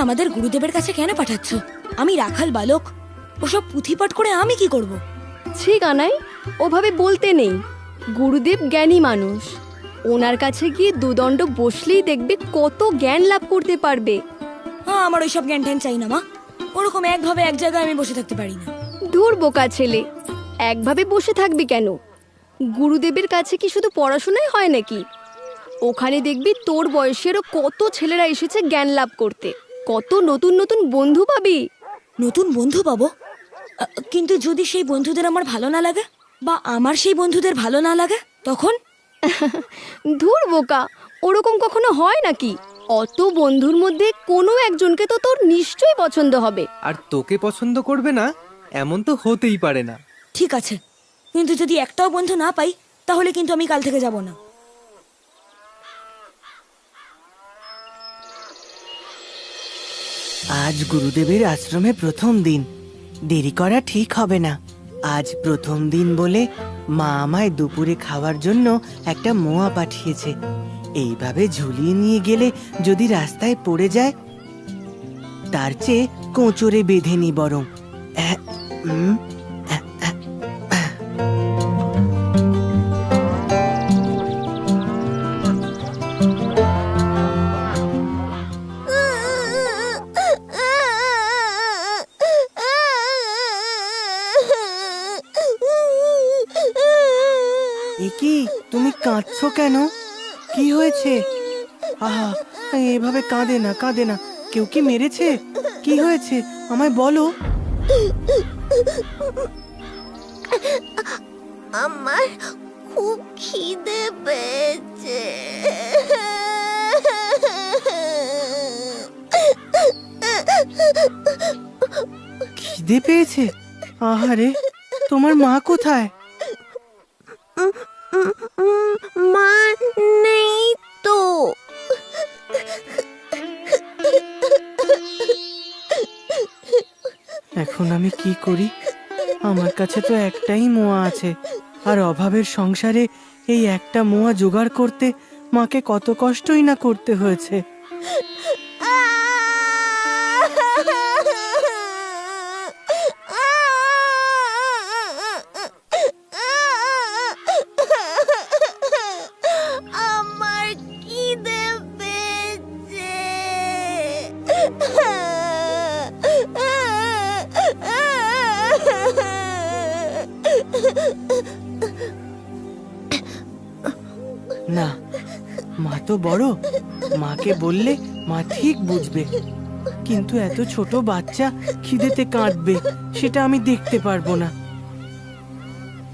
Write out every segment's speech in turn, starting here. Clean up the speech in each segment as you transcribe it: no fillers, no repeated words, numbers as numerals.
আমাদের গুরুদেবের কাছে কেন পাঠাচ্ছ? আমি রাখাল বালক, ওসব পুঁথিপাঠ করে আমি কি করব? ছি কানাই, ওভাবে বলতে নেই। গুরুদেব জ্ঞানী মানুষ, ওনার কাছে গিয়ে দুদণ্ড বসলেই দেখবে কত জ্ঞান লাভ করতে পারবে। হ্যাঁ, আমার ওইসব জ্ঞান ট্যান চাই না মা। ওরকম একভাবে এক জায়গায় আমি বসে থাকতে পারি না। ধুর বোকা ছেলে, একভাবে বসে থাকবি কেন? গুরুদেবের কাছে কি শুধু পড়াশোনাই হয় নাকি? ওখানে দেখবি তোর বয়সেরও কত ছেলেরা এসেছে জ্ঞান লাভ করতে, কত নতুন নতুন বন্ধু পাবি। নতুন বন্ধু পাবো? কিন্তু যদি সেই বন্ধুদের আমার ভালো না লাগে, বা আমার সেই বন্ধুদের ভালো না লাগে, তখন? ধুর বোকা, ওরকম কখনো হয় নাকি? অত বন্ধুর মধ্যে কোনো একজনকে তো তোর নিশ্চয়ই পছন্দ হবে। আর তোকে পছন্দ করবে না এমন তো হতেই পারে না। ঠিক আছে, কিন্তু যদি একটাও বন্ধু না পাই, তাহলে কিন্তু আমি কাল থেকে যাব না। আজ গুরুদেবের আশ্রমে প্রথম দিন, দেরি করা ঠিক হবে না। আজ প্রথম দিন বলে মা আমায় দুপুরে খাওয়ার জন্য একটা মোয়া পাঠিয়েছে। এইভাবে ঝুলিয়ে নিয়ে গেলে যদি রাস্তায় পড়ে যায়, তার চেয়ে কোঁচড়ে বেঁধে নি বরং। কি তুমি কাঁদছো কেন? কি হয়েছে? আহা, এভাবে কাঁদে না, কাঁদে না। কেউ কি মেরেছে? কি হয়েছে আমায় বলো। আমার খুব খিদে পেয়েছে। খিদে পেয়েছে? আহারে, তোমার মা কোথায়? মা নেই তো। এখন আমি কি করি? আমার কাছে তো একটাই মোয়া আছে, আর অভাবের সংসারে এই একটা মোয়া জোগাড় করতে মাকে কত কষ্টই না করতে হয়েছে। আমার খিদে পেয়েছে। না, মা তো বড়, মাকে বললে মা ঠিক বুঝবে। কিন্তু এত ছোট বাচ্চা খিদেতে কাঁদবে, সেটা আমি দেখতে পারবো না।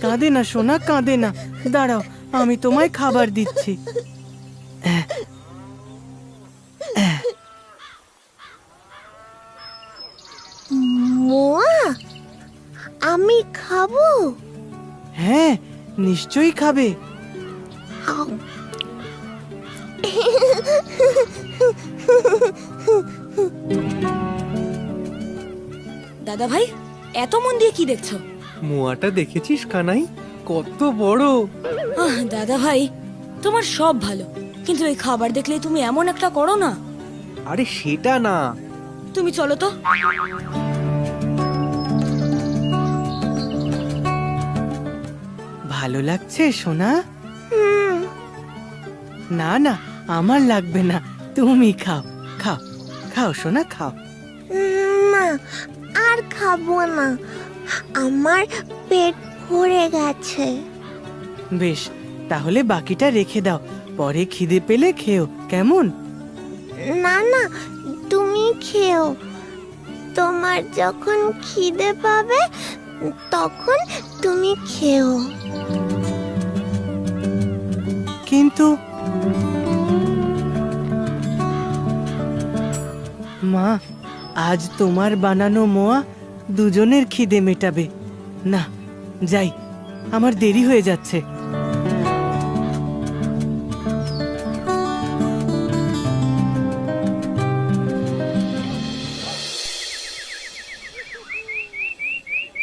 কাঁদে না সোনা, কাঁদে না। দাঁড়াও, আমি তোমায় খাবার দিচ্ছি। মোয়া আমি খাবো? হ্যাঁ, নিশ্চয়ই খাবে। দাদা ভাই, এত মন দিয়ে কি দেখছো? মোয়াটা দেখেছিস কানাই, কত বড়। দাদা ভাই, তোমার সব ভালো, কিন্তু এই খাবার দেখলেই তুমি এমন একটা করো না। আরে সেটা না, তুমি চলো তো। ভালো লাগছে সোনা? না না, আমার লাগবে না, তুমি খাও। খাও খাও সোনা, খাও। না, আর খাবো না, আমার পেট ভরে গেছে। বেশ, তাহলে বাকিটা রেখে দাও, পরে খিদে পেলে খেও, কেমন? না না, তুমি খেও। তোমার যখন খিদে পাবে তখন তুমি খেও। কিন্তু মা, আজ তোমার বানানো মোয়া দুজনের খিদে মেটাবে না। যাই, আমার দেরি হয়ে যাচ্ছে।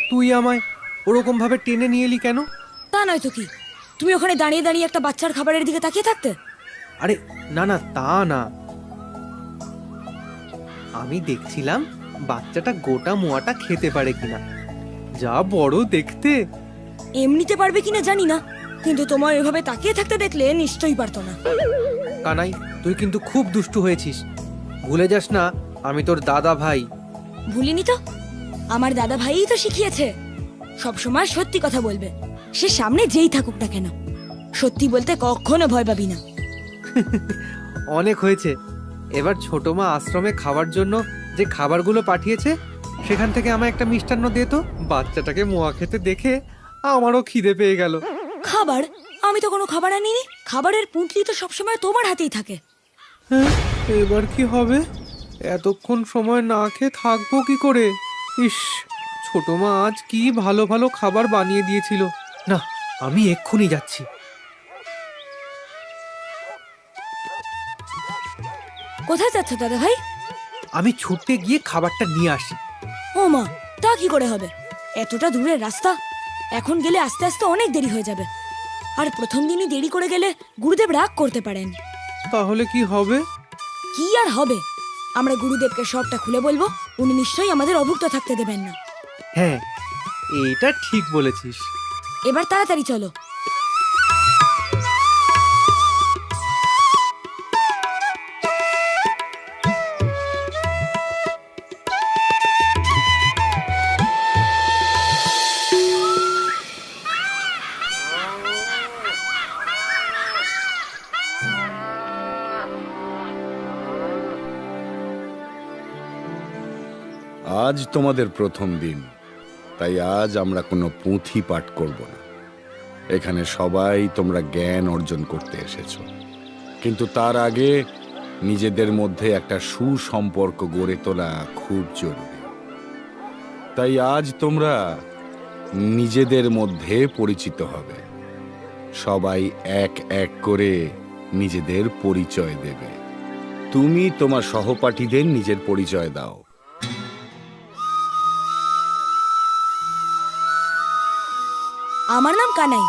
তুই আমায় ওরকম ভাবে টেনে নিয়ে এলি কেন? তা নয় তো কি, তুমি ওখানে দাঁড়িয়ে দাঁড়িয়ে একটা বাচ্চার খাবারের দিকে তাকিয়ে থাকতে? আরে না না, তা না। আমি দেখছিলাম বাচ্চাটা গোটা মোয়াটা খেতে পারে কিনা। যা বড় দেখতে। এমনিতে পারবে কিনা জানি না, কিন্তু তোমার এভাবে তাকিয়ে থাকতে দেখলে নিশ্চয়ই পারতো না। কানাই, তুই কিন্তু খুব দুষ্টু হয়েছিস। ভুলে যাস না আমি তোর দাদা ভাই। ভুলিনি তো, আমার দাদা ভাইই তো শিখিয়েছে সবসময় সত্যি কথা বলবে, সে সামনে যেই থাকুক না কেন। সত্যি বলতে কখনো ভয় পাবি না। অনেক হয়েছে। এবার ছোট মা আশ্রমে খাওয়ার জন্য যে খাবারগুলো পাঠিয়েছে সেখান থেকে আমায় একটা মিষ্টান্ন দে তো। বাচ্চাটাকে মোয়া খেতে দেখে আমারও খিদে পেয়ে গেল। খাবার? আমি তো কোনো খাবার আনিনি। খাবারের পুঁটলি তো সবসময় তোমার হাতেই থাকে। হ্যাঁ, এবার কি হবে? এতক্ষণ সময় না খেয়ে থাকবো কি করে? ইস, ছোট মা আজ কি ভালো ভালো খাবার বানিয়ে দিয়েছিল। না, আমি এক্ষুনি যাচ্ছি। কোথায় যাচ্ছ দাদা ভাই? আমি ছুটে গিয়ে খাবারটা নিয়ে আসি। ও মা, তা কি করে হবে? এতটা দূরের রাস্তা, এখন গেলে আস্তে আস্তে অনেক দেরি হয়ে যাবে। আর প্রথম দিনই দেরি করে গেলে গুরুদেব রাগ করতে পারেন। তাহলে কি হবে? কি আর হবে, আমরা গুরুদেবকে সবটা খুলে বলবো। উনি নিশ্চয়ই আমাদের অভুক্ত থাকতে দেবেন না। হ্যাঁ, এইটা ঠিক বলেছিস। এবার তাড়াতাড়ি চলো। আজ তোমাদের প্রথম দিন, তাই আজ আমরা কোনো পুঁথি পাঠ করব না। এখানে সবাই তোমরা জ্ঞান অর্জন করতে এসেছো, কিন্তু তার আগে নিজেদের মধ্যে একটা সুসম্পর্ক গড়ে তোলা খুব জরুরি। তাই আজ তোমরা নিজেদের মধ্যে পরিচিত হবে। সবাই এক এক করে নিজেদের পরিচয় দেবে। তুমি তোমার সহপাঠীদের নিজের পরিচয় দাও। আমার নাম কানাই,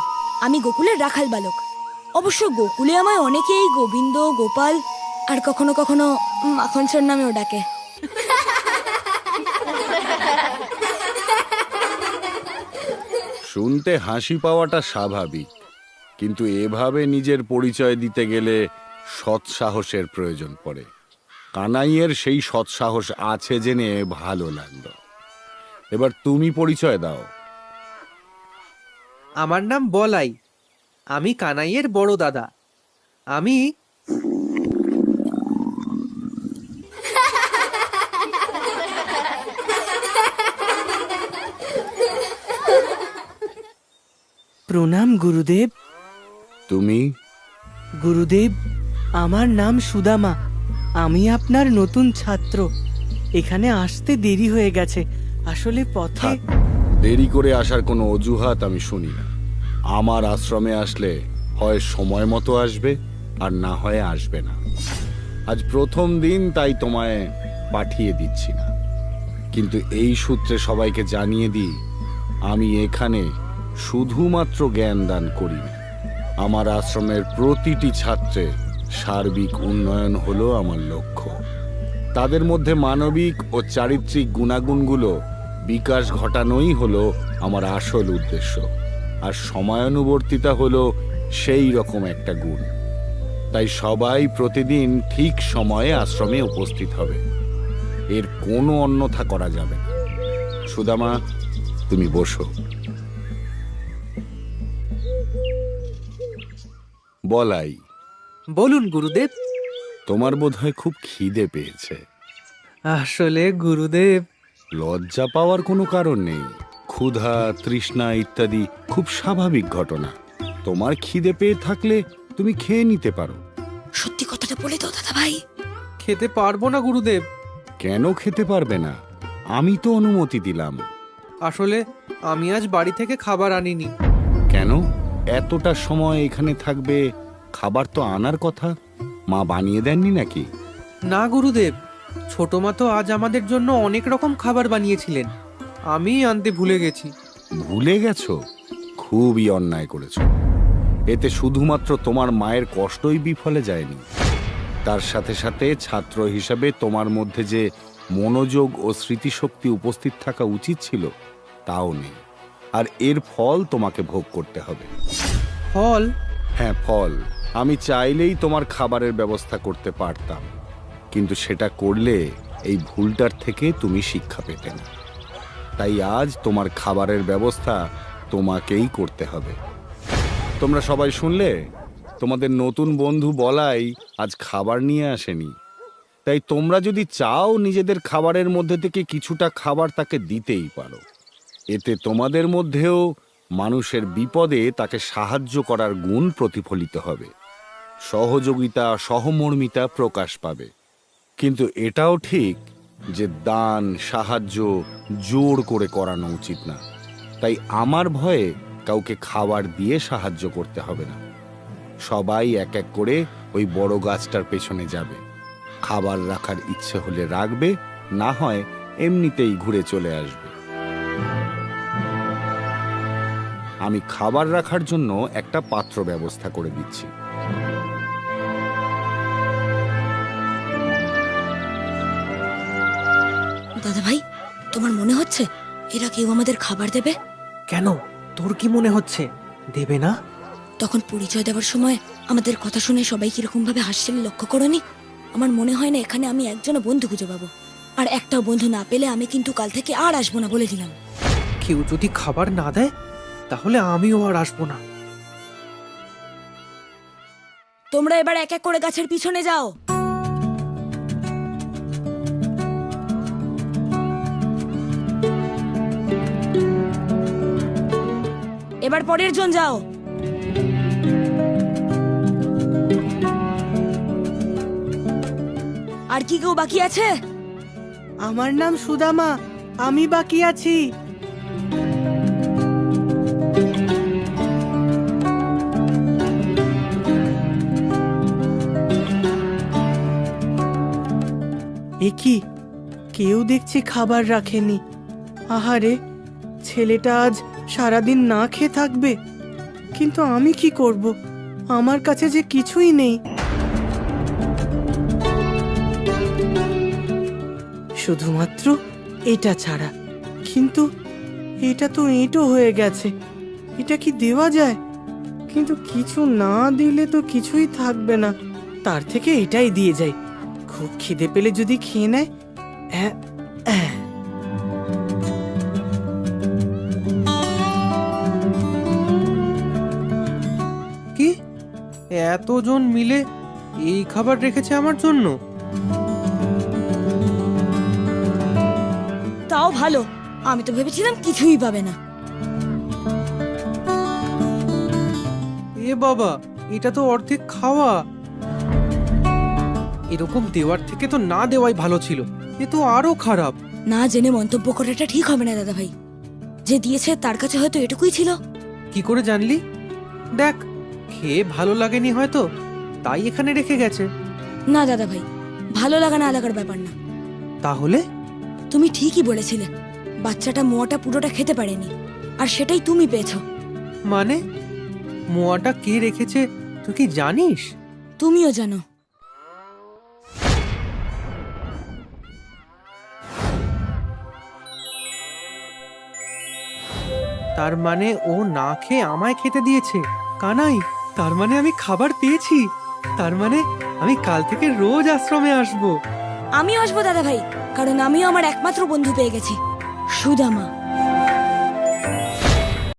আমি গোকুলের রাখাল বালক। অবশ্য গোকুলে আমায় অনেকেই গোবিন্দ, গোপাল আর কখনো কখনো মাখনসর নামেও ডাকে। শুনতে হাসি পাওয়াটা স্বাভাবিক, কিন্তু এভাবে নিজের পরিচয় দিতে গেলে সৎসাহসের প্রয়োজন পড়ে। কানাইয়ের সেই সৎসাহস আছে জেনে ভালো লাগলো। এবার তুমি পরিচয় দাও। আমার নাম বলাই, আমি কানাইয়ের বড় দাদা। আমি প্রণাম গুরুদেব। তুমি? গুরুদেব, আমার নাম সুদামা। আমি আপনার নতুন ছাত্র। এখানে আসতে দেরি হয়ে গেছে, আসলে পথে। থাক, দেরি করে আসার কোনো অজুহাত আমি শুনি না। আমার আশ্রমে আসলে হয় সময় মতো আসবে, আর না হয় আসবে না। আজ প্রথম দিন, তাই তোমায় পাঠিয়ে দিচ্ছি না। কিন্তু এই সূত্রে সবাইকে জানিয়ে দিই, আমি এখানে শুধুমাত্র জ্ঞান দান করি না। আমার আশ্রমের প্রতিটি ছাত্রের সার্বিক উন্নয়ন হলো আমার লক্ষ্য। তাদের মধ্যে মানবিক ও চারিত্রিক গুণাগুণগুলো বিকাশ ঘটানোই হলো আমার আসল উদ্দেশ্য। আর সময়ানুবর্তিতা হলো সেই রকম একটা গুণ। তাই সবাই প্রতিদিন ঠিক সময়ে আশ্রমে উপস্থিত হবে, এর কোনো অন্যথা করা যাবে না। সুদামা, তুমি বসো। বলাই, বলুন গুরুদেব। তোমার বোধহয় খুব খিদে পেয়েছে। আসলে গুরুদেব, লজ্জা পাওয়ার কোনো কারণ নেই। ক্ষুধা, তৃষ্ণা ইত্যাদি খুব স্বাভাবিক ঘটনা। তোমার খিদে পেয়ে থাকলে তুমি খেয়ে নিতে পারো। সত্যি কথাটা বলে দাও দাদা ভাই। খেতে পারবো না গুরুদেব। কেন খেতে পারবে না? আমি তো অনুমতি দিলাম। আসলে আমি আজ বাড়ি থেকে খাবার আনিনি। কেন? এতটা সময় এখানে থাকবে, খাবার তো আনার কথা। মা বানিয়ে দেননি নাকি? না গুরুদেব, ছোট মা তো আজ আমাদের জন্য অনেক রকম খাবার বানিয়েছিলেন, আমি আনতে ভুলে গেছি। ভুলে গেছো? খুবই অন্যায় করেছো। এতে শুধুমাত্র তোমার মায়ের কষ্টই বিফলে যায়নি, তার সাথে সাথে ছাত্র হিসাবে তোমার মধ্যে যে মনোযোগ ও স্মৃতিশক্তি উপস্থিত থাকা উচিত ছিল তাও নেই। আর এর ফল তোমাকে ভোগ করতে হবে। ফল? হ্যাঁ, ফল। আমি চাইলেই তোমার খাবারের ব্যবস্থা করতে পারতাম, কিন্তু সেটা করলে এই ভুলটার থেকে তুমি শিক্ষা পেতে না। তাই আজ তোমার খাবারের ব্যবস্থা তোমাকেই করতে হবে। তোমরা সবাই শুনলে, তোমাদের নতুন বন্ধু বলাই আজ খাবার নিয়ে আসেনি। তাই তোমরা যদি চাও নিজেদের খাবারের মধ্যে থেকে কিছুটা খাবার তাকে দিতেই পারো। এতে তোমাদের মধ্যেও মানুষের বিপদে তাকে সাহায্য করার গুণ প্রতিফলিত হবে, সহযোগিতা, সহমর্মিতা প্রকাশ পাবে। কিন্তু এটাও ঠিক যে দান, সাহায্য জোর করে করানো উচিত না। তাই আমার ভয়ে কাউকে খাবার দিয়ে সাহায্য করতে হবে না। সবাই এক এক করে ওই বড় গাছটার পেছনে যাবে। খাবার রাখার ইচ্ছে হলে রাখবে, না হয় এমনিতেই ঘুরে চলে আসবে। আমি খাবার রাখার জন্য একটা পাত্র ব্যবস্থা করে দিচ্ছি। দাদা ভাই, তোমার মনে হচ্ছে এরা কেউ আমাদের খাবার দেবে? কেন, তোর কি মনে হচ্ছে দেবে না? তখন পরিচয় দেওয়ার সময় আমাদের কথা শুনে সবাই কিরকম ভাবে হাসছিল লক্ষ্য করনি? আমার মনে হয় না এখানে আমি একজনও বন্ধু খুঁজে পাবো। আর একটাও বন্ধু না পেলে আমি কিন্তু কাল থেকে আর আসবো না বলে দিলাম। কেউ যদি খাবার না দেয় তাহলে আমিও আর আসবো না। তোমরা এবার এক এক করে গাছের পিছনে যাও। এবার পরের জন যাও। আর কি কেউ বাকি আছে? আমার নাম সুদামা, আমি বাকি আছি। এ কি, কেউ দেখছি খাবার রাখেনি। আহারে, ছেলেটা আজ সারাদিন না খেয়ে থাকবে। কিন্তু আমি কি করব? আমার কাছে যে কিছুই নেই। শুধুমাত্র এটা ছাড়া। কিন্তু এটা তো এঁটো হয়ে গেছে, এটা কি দেওয়া যায়? কিন্তু কিছু না দিলে তো কিছুই থাকবে না। তার থেকে এটাই দিয়ে যাই, খুব খিদে পেলে যদি খেয়ে নেয়। কি, এতজন মিলে এই খাবার রেখেছে আমার জন্য? তাও ভালো, আমি তো ভেবেছিলাম কিছুই পাবে না। এ বাবা, এটা তো অর্ধেক খাওয়া। এরকম দেওয়ার থেকে তো না দেওয়াই ভালো ছিল। এ তো আরো খারাপ। না জেনে মন্তব্য করাটা ঠিক হবে না দাদা ভাই। যে দিয়েছে তার কাছে হয়তো এটুকুই ছিল। কি করে জানলি? দেখ, খেয়ে ভালো লাগেনি হয়তো, তাই এখানে রেখে গেছে। না দাদা ভাই, ভালো লাগা না লাগার ব্যাপার না। তাহলে? তুমি ঠিকই বলেছিলে, বাচ্চাটা মোয়াটা পুরোটা খেতে পারেনি, আর সেটাই তুমি পেয়েছো। মানে মোয়াটা কে রেখেছে তুই কি জানিস? তুমিও জানো। তার মানে ও না খেয়ে আমায় খেতে দিয়েছে। কানাই, তার মানে আমি খাবার পেয়েছি। তার মানে আমি কাল থেকে রোজ আশ্রমে আসবো। আমিও আসবো দাদা ভাই, কারণ আমিও আমার একমাত্র বন্ধু পেয়ে গেছি, সুদামা।